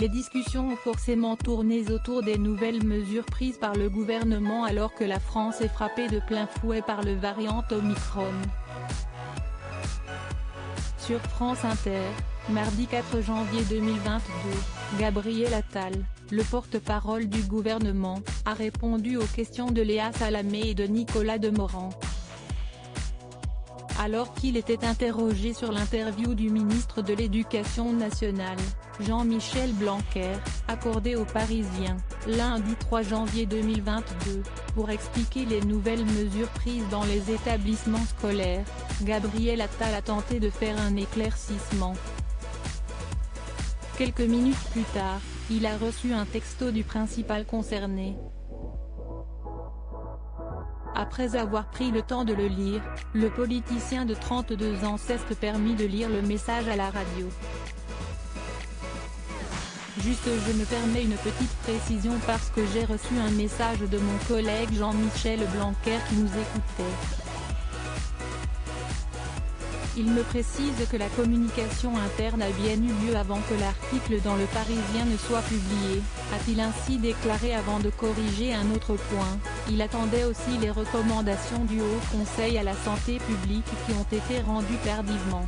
Les discussions ont forcément tourné autour des nouvelles mesures prises par le gouvernement alors que la France est frappée de plein fouet par le variant Omicron. Sur France Inter, mardi 4 janvier 2022, Gabriel Attal, le porte-parole du gouvernement, a répondu aux questions de Léa Salamé et de Nicolas Demorand. Alors qu'il était interrogé sur l'interview du ministre de l'Éducation nationale, Jean-Michel Blanquer, accordée aux Parisiens, lundi 3 janvier 2022, pour expliquer les nouvelles mesures prises dans les établissements scolaires, Gabriel Attal a tenté de faire un éclaircissement. Quelques minutes plus tard, il a reçu un texto du principal concerné. Après avoir pris le temps de le lire, le politicien de 32 ans s'est permis de lire le message à la radio. Juste je me permets une petite précision parce que j'ai reçu un message de mon collègue Jean-Michel Blanquer qui nous écoutait. Il me précise que la communication interne a bien eu lieu avant que l'article dans Le Parisien ne soit publié, a-t-il ainsi déclaré avant de corriger un autre point. Il attendait aussi les recommandations du Haut Conseil à la santé publique qui ont été rendues tardivement.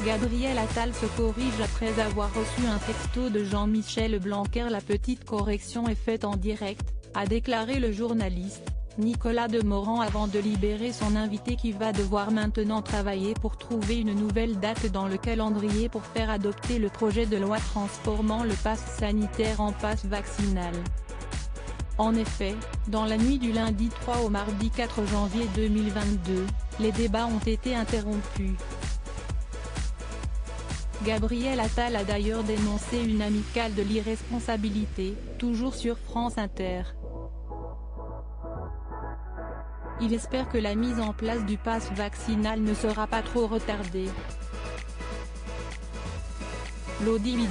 Gabriel Attal se corrige après avoir reçu un texto de Jean-Michel Blanquer. La petite correction est faite en direct, a déclaré le journaliste Nicolas Demorand avant de libérer son invité qui va devoir maintenant travailler pour trouver une nouvelle date dans le calendrier pour faire adopter le projet de loi transformant le pass sanitaire en pass vaccinal. En effet, dans la nuit du lundi 3 au mardi 4 janvier 2022, les débats ont été interrompus. Gabriel Attal a d'ailleurs dénoncé une amicale de l'irresponsabilité, toujours sur France Inter. Il espère que la mise en place du pass vaccinal ne sera pas trop retardée. L'Audividier.